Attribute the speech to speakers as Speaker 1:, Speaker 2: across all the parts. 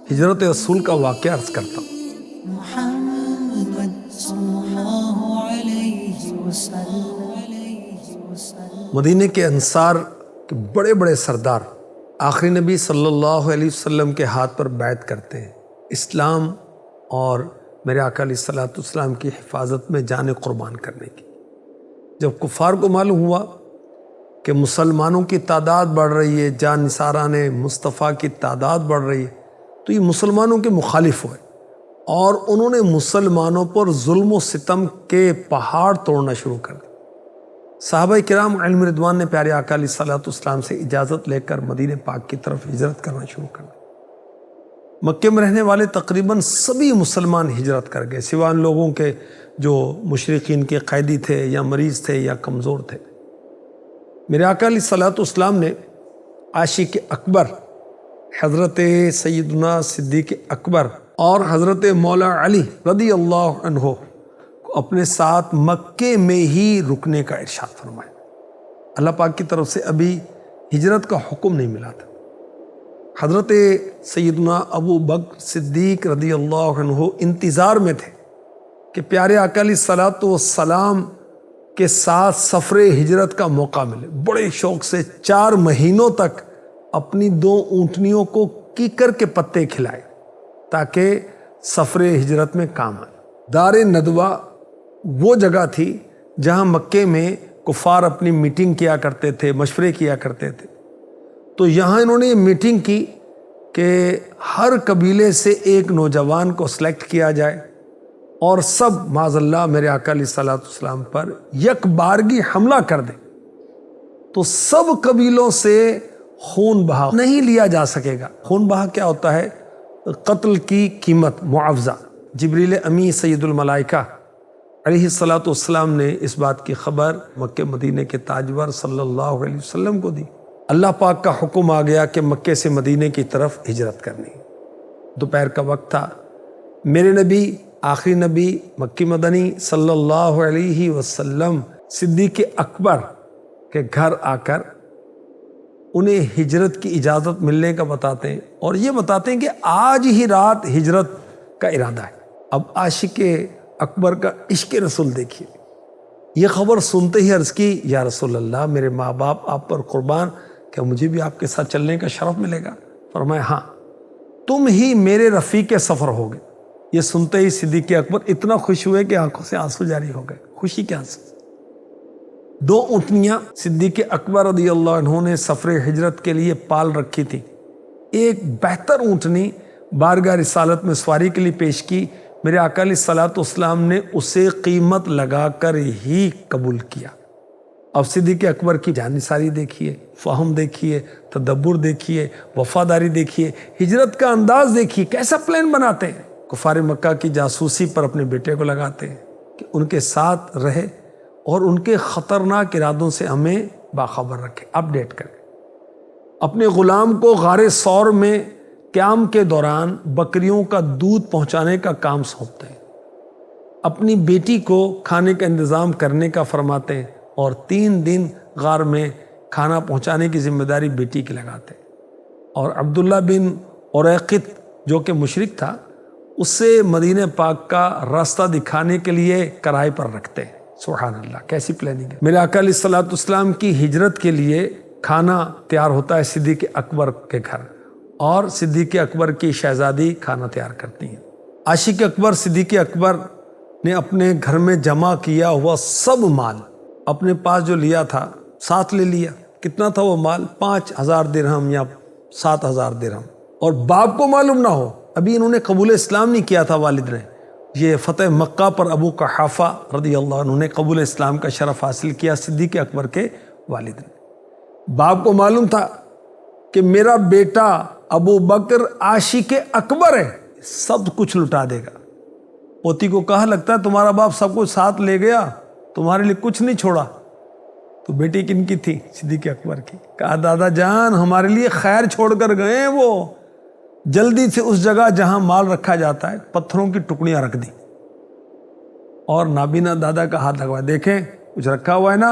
Speaker 1: ہجرت رسول کا واقعہ عرض کرتا ہوں۔ مدینے کے انصار کے بڑے بڑے سردار آخری نبی صلی اللہ علیہ وسلم کے ہاتھ پر بیعت کرتے ہیں، اسلام اور میرے آقا علیہ الصلوۃ والسلام کی حفاظت میں جانیں قربان کرنے کی۔ جب کفار کو معلوم ہوا کہ مسلمانوں کی تعداد بڑھ رہی ہے، جان نثاران مصطفیٰ کی تعداد بڑھ رہی ہے، تو یہ مسلمانوں کے مخالف ہوئے اور انہوں نے مسلمانوں پر ظلم و ستم کے پہاڑ توڑنا شروع کر دیا۔ صحابہ کرام علیہم رضوان نے پیارے آقا علیہ الصلوۃ والسلام سے اجازت لے کر مدینہ پاک کی طرف ہجرت کرنا شروع کر دی۔ مکے میں رہنے والے تقریباً سبھی مسلمان ہجرت کر گئے، سوائے ان لوگوں کے جو مشرقین کے قیدی تھے یا مریض تھے یا کمزور تھے۔ میرے آقا علیہ الصلوۃ والسلام نے عاشق اکبر حضرت سیدنا صدیق اکبر اور حضرت مولا علی رضی اللہ عنہ کو اپنے ساتھ مکے میں ہی رکنے کا ارشاد فرمایا۔ اللہ پاک کی طرف سے ابھی ہجرت کا حکم نہیں ملا تھا۔ حضرت سیدنا ابو بکر صدیق رضی اللہ عنہ انتظار میں تھے کہ پیارے آقا علیہ الصلوۃ والسلام کے ساتھ سفر ہجرت کا موقع ملے۔ بڑے شوق سے 4 مہینوں تک اپنی 2 اونٹنیوں کو کیکر کے پتے کھلائے تاکہ سفر ہجرت میں کام آئے۔ دار ندوہ وہ جگہ تھی جہاں مکے میں کفار اپنی میٹنگ کیا کرتے تھے، مشورے کیا کرتے تھے۔ تو یہاں انہوں نے یہ میٹنگ کی کہ ہر قبیلے سے ایک نوجوان کو سلیکٹ کیا جائے اور سب معاذ اللہ میرے آقا علیہ الصلوۃ والسلام پر یک بارگی حملہ کر دیں۔ تو سب قبیلوں سے خون بہا نہیں لیا جا سکے گا۔ خون بہا کیا ہوتا ہے؟ قتل کی قیمت، معاوضہ۔ جبریل امی سید الملائکہ علیہ الصلوۃ والسلام نے اس بات کی خبر مکہ مدینے کے تاجور صلی اللہ علیہ وسلم کو دی۔ اللہ پاک کا حکم آ گیا کہ مکے سے مدینے کی طرف ہجرت کرنی۔ دوپہر کا وقت تھا۔ میرے نبی، آخری نبی مکی مدنی صلی اللہ علیہ وسلم صدیق اکبر کے گھر آ کر انہیں ہجرت کی اجازت ملنے کا بتاتے ہیں اور یہ بتاتے ہیں کہ آج ہی رات ہجرت کا ارادہ ہے۔ اب عاشق اکبر کا عشق رسول دیکھیے۔ یہ خبر سنتے ہی عرض کی، یا رسول اللہ، میرے ماں باپ آپ پر قربان، کیا مجھے بھی آپ کے ساتھ چلنے کا شرف ملے گا؟ فرمایا ہاں، تم ہی میرے رفیق سفر ہوگے۔ یہ سنتے ہی صدیق اکبر اتنا خوش ہوئے کہ آنکھوں سے آنسو جاری ہو گئے، خوشی کے آنسو۔ 2 اونٹنیاں صدیق اکبر رضی اللہ عنہ نے سفر ہجرت کے لیے پال رکھی تھی۔ ایک بہتر اونٹنی بارگاہ رسالت میں سواری کے لیے پیش کی۔ میرے آقا علیہ الصلوۃ والسلام نے اسے قیمت لگا کر ہی قبول کیا۔ اب صدیق اکبر کی جانثاری دیکھیے، فہم دیکھیے، تدبر دیکھیے، وفاداری دیکھیے، ہجرت کا انداز دیکھیے، کیسا پلان بناتے ہیں۔ کفار مکہ کی جاسوسی پر اپنے بیٹے کو لگاتے ہیں کہ ان کے ساتھ رہے اور ان کے خطرناک ارادوں سے ہمیں باخبر رکھے، اپڈیٹ کرے۔ اپنے غلام کو غار ثور میں قیام کے دوران بکریوں کا دودھ پہنچانے کا کام سونپتے ہیں۔ اپنی بیٹی کو کھانے کا انتظام کرنے کا فرماتے ہیں اور 3 دن غار میں کھانا پہنچانے کی ذمہ داری بیٹی کی لگاتے ہیں۔ اور عبداللہ بن عریقط جو کہ مشرک تھا، اسے مدینہ پاک کا راستہ دکھانے کے لیے کرائے پر رکھتے ہیں۔ سبحان اللہ، کیسی پلاننگ ہے۔ میرے آقا علیہ الصلوۃ والسلام کی ہجرت کے لیے کھانا تیار ہوتا ہے صدیق اکبر کے گھر، اور صدیق اکبر کی شہزادی کھانا تیار کرتی ہیں۔ عاشق اکبر صدیق اکبر نے اپنے گھر میں جمع کیا ہوا سب مال اپنے پاس جو لیا تھا ساتھ لے لیا۔ کتنا تھا وہ مال؟ 5000 درہم یا 7000 درہم۔ اور باپ کو معلوم نہ ہو، ابھی انہوں نے قبول اسلام نہیں کیا تھا والد نے۔ یہ فتح مکہ پر ابو قحافہ رضی اللہ عنہ نے قبول اسلام کا شرف حاصل کیا صدیق اکبر کے والد نے۔ باپ کو معلوم تھا کہ میرا بیٹا ابو بکر عاشق اکبر ہے، سب کچھ لٹا دے گا۔ پوتی کو کہا، لگتا ہے تمہارا باپ سب کچھ ساتھ لے گیا، تمہارے لیے کچھ نہیں چھوڑا۔ تو بیٹی کن کی تھی؟ صدیق اکبر کی۔ کہا، دادا جان ہمارے لیے خیر چھوڑ کر گئے ہیں، وہ جلدی سے اس جگہ جہاں مال رکھا جاتا ہے پتھروں کی ٹکڑیاں رکھ دی اور نابینا دادا کا ہاتھ لگوایا، دیکھیں کچھ رکھا ہوا ہے نا۔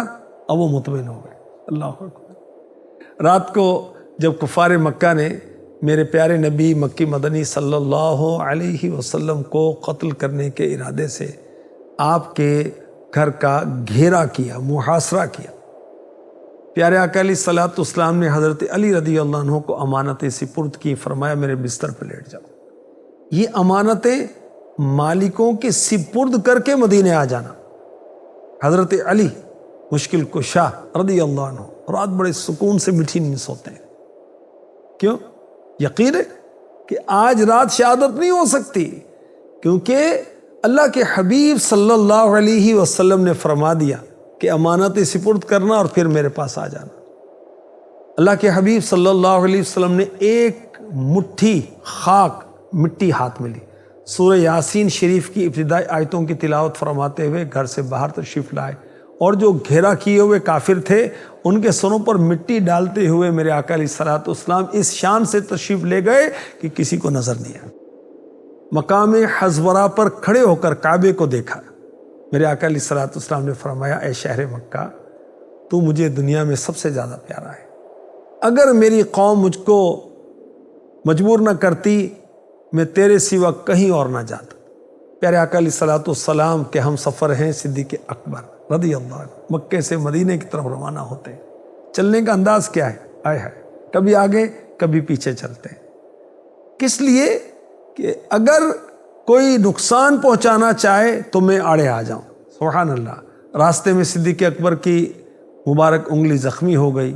Speaker 1: اب وہ مطمئن ہو گئے۔ اللہ اکبر۔ رات کو جب کفار مکہ نے میرے پیارے نبی مکی مدنی صلی اللہ علیہ وسلم کو قتل کرنے کے ارادے سے آپ کے گھر کا گھیرا کیا، محاصرہ کیا۔ پیارے آقا علیہ الصلوۃ والسلام نے حضرت علی رضی اللہ عنہ کو امانتیں سپرد کی، فرمایا میرے بستر پہ لیٹ جاؤ۔ یہ امانتیں مالکوں کے سپرد کر کے مدینے آ جانا۔ حضرت علی مشکل کشا رضی اللہ عنہ رات بڑے سکون سے میٹھی نیند سوتے ہیں۔ کیوں؟ یقین ہے کہ آج رات شہادت نہیں ہو سکتی، کیونکہ اللہ کے حبیب صلی اللہ علیہ وسلم نے فرما دیا کہ امانت سپرد کرنا اور پھر میرے پاس آ جانا۔ اللہ کے حبیب صلی اللہ علیہ وسلم نے ایک مٹھی خاک مٹی ہاتھ میں لی، سورہ یاسین شریف کی ابتدائی آیتوں کی تلاوت فرماتے ہوئے گھر سے باہر تشریف لائے، اور جو گھیرا کیے ہوئے کافر تھے ان کے سروں پر مٹی ڈالتے ہوئے میرے آقا علیہ الصلوۃ والسلام اس شان سے تشریف لے گئے کہ کسی کو نظر نہیں آیا۔ مقام حزورہ پر کھڑے ہو کر کعبے کو دیکھا۔ میرے آقا علیہ الصلوۃ والسلام نے فرمایا اے شہر مکہ، تو مجھے دنیا میں سب سے زیادہ پیارا ہے، اگر میری قوم مجھ کو مجبور نہ کرتی میں تیرے سوا کہیں اور نہ جاتا۔ پیارے آقا علیہ الصلوۃ والسلام کے ہم سفر ہیں صدیق اکبر رضی اللہ عنہ، مکے سے مدینے کی طرف روانہ ہوتے ہیں۔ چلنے کا انداز کیا ہے؟ آئے ہے، کبھی آگے کبھی پیچھے چلتے ہیں۔ کس لیے؟ کہ اگر کوئی نقصان پہنچانا چاہے تو میں آڑے آ جاؤں۔ سبحان اللہ۔ راستے میں صدیق اکبر کی مبارک انگلی زخمی ہو گئی،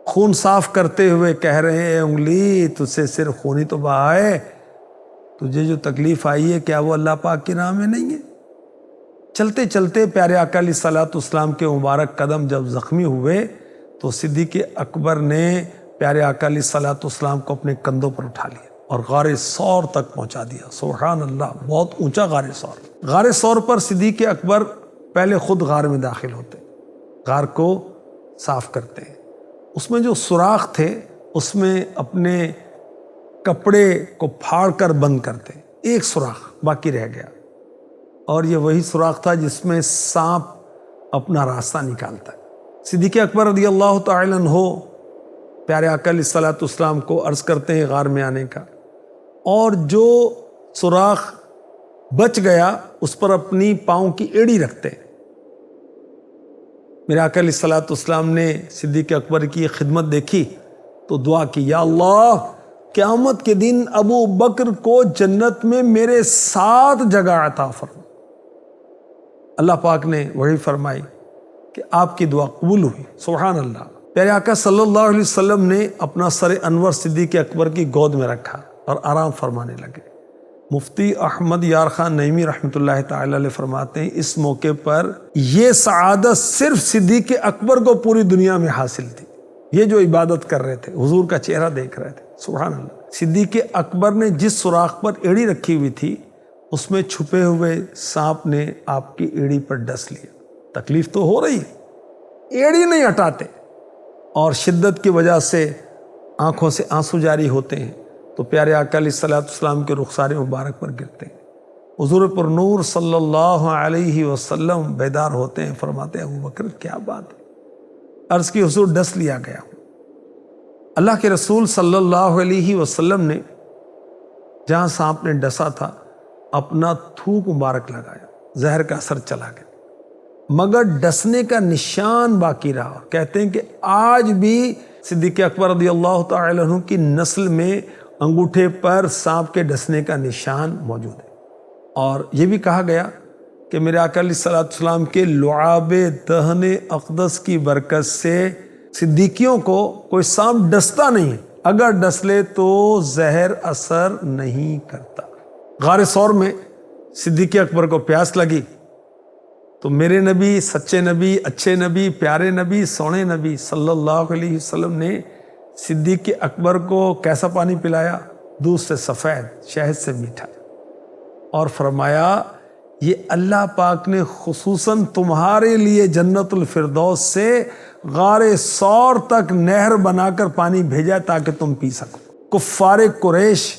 Speaker 1: خون صاف کرتے ہوئے کہہ رہے ہیں اے انگلی، تجھ سے صرف خون ہی تو بہا ہے، تجھے جو تکلیف آئی ہے کیا وہ اللہ پاک کی راہ میں نہیں ہے؟ چلتے چلتے پیارے آقا علیہ الصلوۃ والسلام کے مبارک قدم جب زخمی ہوئے تو صدیق اکبر نے پیارے آقا علیہ الصلوۃ والسلام کو اپنے کندھوں پر اٹھا لیا اور غار ثور تک پہنچا دیا۔ سبحان اللہ، بہت اونچا غار ثور۔ غار ثور پر صدیق اکبر پہلے خود غار میں داخل ہوتے، غار کو صاف کرتے ہیں، اس میں جو سوراخ تھے اس میں اپنے کپڑے کو پھاڑ کر بند کرتے، ایک سوراخ باقی رہ گیا، اور یہ وہی سوراخ تھا جس میں سانپ اپنا راستہ نکالتا ہے۔ صدیق اکبر رضی اللہ تعالی عنہ پیارے آقا علیہ الصلوۃ والسلام کو عرض کرتے ہیں غار میں آنے کا، اور جو سوراخ بچ گیا اس پر اپنی پاؤں کی ایڑی رکھتے ہیں۔ میرے آقا علیہ الصلوۃ والسلام نے صدیق اکبر کی یہ خدمت دیکھی تو دعا کی، یا اللہ قیامت کے دن ابو بکر کو جنت میں میرے ساتھ جگہ عطا فرما۔ اللہ پاک نے وہی فرمائی کہ آپ کی دعا قبول ہوئی۔ سبحان اللہ۔ پیارے آقا صلی اللہ علیہ وسلم نے اپنا سر انور صدیق اکبر کی گود میں رکھا اور آرام فرمانے لگے۔ مفتی احمد یار خان نعیمی رحمۃ اللہ تعالی علیہ فرماتے ہیں اس موقع پر یہ سعادت صرف صدیق اکبر کو پوری دنیا میں حاصل تھی۔ یہ جو عبادت کر رہے تھے، حضور کا چہرہ دیکھ رہے تھے، سبحان اللہ۔ صدیق اکبر نے جس سوراخ پر ایڑی رکھی ہوئی تھی اس میں چھپے ہوئے سانپ نے آپ کی ایڑی پر ڈس لیا۔ تکلیف تو ہو رہی ہے، ایڑی نہیں ہٹاتے، اور شدت کی وجہ سے آنکھوں سے آنسو جاری ہوتے ہیں تو پیارے آقا علیہ الصلوۃ والسلام کے رخسار مبارک پر گرتے ہیں۔ حضور پر نور صلی اللہ علیہ وسلم بیدار ہوتے ہیں، فرماتے ہیں ابو بکر کیا بات ہے؟ عرض کی حضور ڈس لیا گیا۔ اللہ کے رسول صلی اللہ علیہ وسلم نے جہاں سانپ نے ڈسا تھا اپنا تھوک مبارک لگایا، زہر کا اثر چلا گیا، مگر ڈسنے کا نشان باقی رہا۔ اور کہتے ہیں کہ آج بھی صدیق اکبر رضی اللہ تعالی عنہ کی نسل میں انگوٹھے پر سانپ کے ڈسنے کا نشان موجود ہے۔ اور یہ بھی کہا گیا کہ میرے آقا علیہ الصلوۃ والسلام کے لعاب دہن اقدس کی برکت سے صدیقیوں کو کوئی سانپ ڈستا نہیں ہے، اگر ڈس لے تو زہر اثر نہیں کرتا۔ غار ثور میں صدیق اکبر کو پیاس لگی تو میرے نبی، سچے نبی، اچھے نبی، پیارے نبی، سونے نبی صلی اللہ علیہ وسلم نے صدیق اکبر کو کیسا پانی پلایا؟ دودھ سے سفید، شہد سے میٹھا، اور فرمایا یہ اللہ پاک نے خصوصاً تمہارے لیے جنت الفردوس سے غار ثور تک نہر بنا کر پانی بھیجا تاکہ تم پی سکو۔ کفار قریش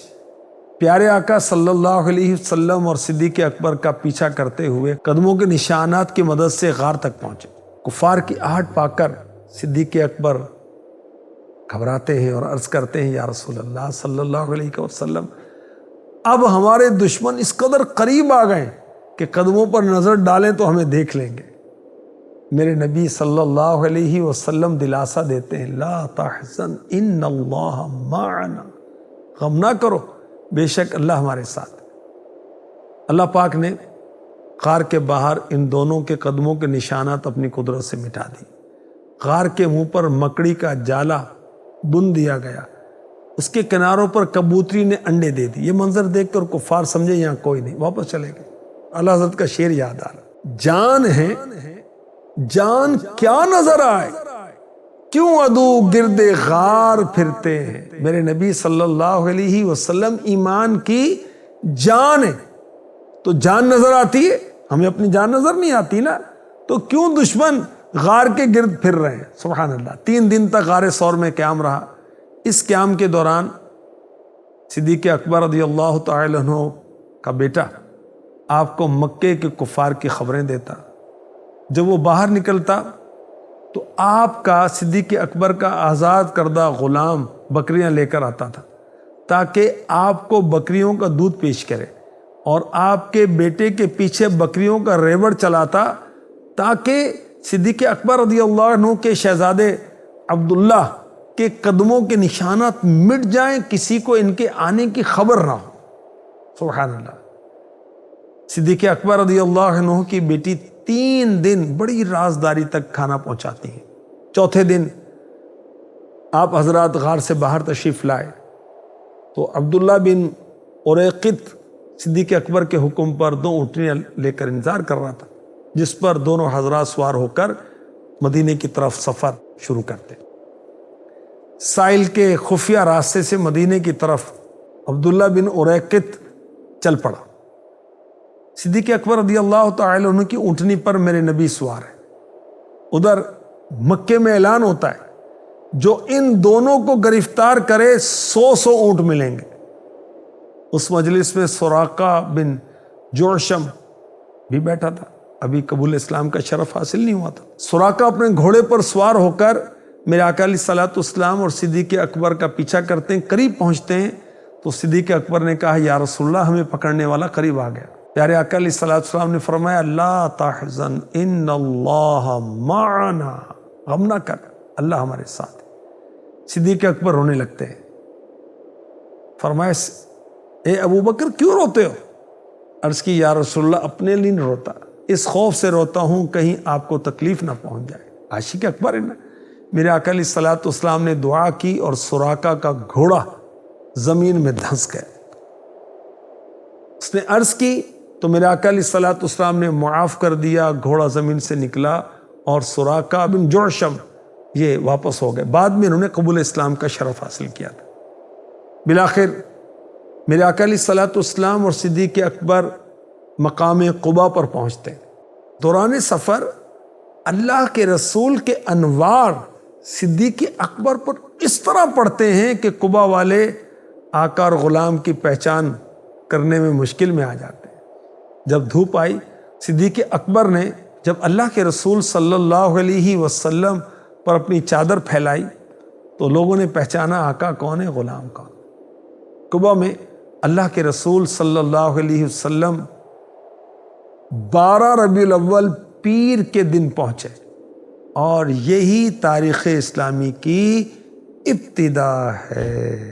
Speaker 1: پیارے آقا صلی اللہ علیہ وسلم اور صدیق اکبر کا پیچھا کرتے ہوئے قدموں کے نشانات کی مدد سے غار تک پہنچے۔ کفار کی آہٹ پا کر صدیق اکبر گھبراتے ہیں اور عرض کرتے ہیں یا رسول اللہ صلی اللہ علیہ وسلم اب ہمارے دشمن اس قدر قریب آ گئے کہ قدموں پر نظر ڈالیں تو ہمیں دیکھ لیں گے۔ میرے نبی صلی اللہ علیہ وسلم دلاسا دیتے ہیں لا تحزن ان اللہ معنا، غم نہ کرو، بے شک اللہ ہمارے ساتھ۔ اللہ پاک نے غار کے باہر ان دونوں کے قدموں کے نشانات اپنی قدرت سے مٹا دی۔ غار کے منہ پر مکڑی کا جالا بن دیا گیا، اس کے کناروں پر کبوتری نے انڈے دے دی۔ یہ منظر دیکھ کر کفار سمجھے یہاں کوئی نہیں، واپس چلے گئے۔ اللہ حضرت کا شعر یاد آ رہا، جان ہے جان کیا نظر آئے، کیوں عدو گرد غار پھرتے ہیں۔ میرے نبی صلی اللہ علیہ وسلم ایمان کی جان ہے، تو جان نظر آتی ہے، ہمیں اپنی جان نظر نہیں آتی نا، تو کیوں دشمن غار کے گرد پھر رہے ہیں۔ سبحان اللہ۔ 3 دن تک غار ثور میں قیام رہا۔ اس قیام کے دوران صدیق اکبر رضی اللہ تعالی عنہ کا بیٹا آپ کو مکے کے کفار کی خبریں دیتا۔ جب وہ باہر نکلتا تو آپ کا صدیق اکبر کا آزاد کردہ غلام بکریاں لے کر آتا تھا تاکہ آپ کو بکریوں کا دودھ پیش کرے، اور آپ کے بیٹے کے پیچھے بکریوں کا ریوڑ چلاتا تاکہ صدیق اکبر رضی اللہ عنہ کے شہزادے عبداللہ کے قدموں کے نشانات مٹ جائیں، کسی کو ان کے آنے کی خبر نہ ہو۔ سبحان اللہ۔ صدیق اکبر رضی اللہ عنہ کی بیٹی 3 دن بڑی رازداری تک کھانا پہنچاتی ہیں۔ چوتھے دن آپ حضرات غار سے باہر تشریف لائے تو عبداللہ بن اریقط صدیق اکبر کے حکم پر 2 اونٹنیاں لے کر انتظار کر رہا تھا، جس پر دونوں حضرات سوار ہو کر مدینے کی طرف سفر شروع کرتے۔ ساحل کے خفیہ راستے سے مدینے کی طرف عبداللہ بن اریقط چل پڑا۔ صدیق اکبر رضی اللہ تعالی عنہ کی اونٹنی پر میرے نبی سوار ہے۔ ادھر مکے میں اعلان ہوتا ہے جو ان دونوں کو گرفتار کرے 100 اونٹ ملیں گے۔ اس مجلس میں سراقہ بن جعشم بھی بیٹھا تھا، ابھی قبول اسلام کا شرف حاصل نہیں ہوا تھا۔ سراقہ اپنے گھوڑے پر سوار ہو کر میرے آقا علیہ الصلوۃ والسلام اور صدیق اکبر کا پیچھا کرتے ہیں، قریب پہنچتے ہیں تو صدیق اکبر نے کہا یا رسول اللہ ہمیں پکڑنے والا قریب آ گیا۔ پیارے آقا علیہ الصلوۃ والسلام نے فرمایا لا تحزن ان اللہ معنا، غم نہ کر، اللہ ہمارے ساتھ ہے۔ صدیق اکبر رونے لگتے ہیں۔ فرمایا اے ابو بکر کیوں روتے ہو؟ عرض کی یا رسول اللہ اپنے لیے نہیں روتا، اس خوف سے روتا ہوں کہیں آپ کو تکلیف نہ پہنچ جائے۔ عاشق اکبر ہے نا۔ میرے آقا علیہ الصلوۃ والسلام نے دعا کی اور سراقہ کا گھوڑا زمین میں دھنس گیا۔ اس نے عرض کی تو میرے آقا علیہ الصلوۃ والسلام نے معاف کر دیا، گھوڑا زمین سے نکلا اور سراقہ بن جعشم یہ واپس ہو گئے۔ بعد میں انہوں نے قبول اسلام کا شرف حاصل کیا تھا۔ بالآخر میرے آقا علیہ الصلوۃ والسلام اور صدیق اکبر مقام قبا پر پہنچتے ہیں۔ دوران سفر اللہ کے رسول کے انوار صدیق اکبر پر اس طرح پڑتے ہیں کہ قبا والے آقا اور غلام کی پہچان کرنے میں مشکل میں آ جاتے ہیں۔ جب دھوپ آئی، صدیق اکبر نے جب اللہ کے رسول صلی اللہ علیہ وسلم پر اپنی چادر پھیلائی تو لوگوں نے پہچانا آقا کون ہے، غلام کون۔ قبا میں اللہ کے رسول صلی اللہ علیہ وسلم 12 ربیع الاول پیر کے دن پہنچے، اور یہی تاریخ اسلامی کی ابتدا ہے۔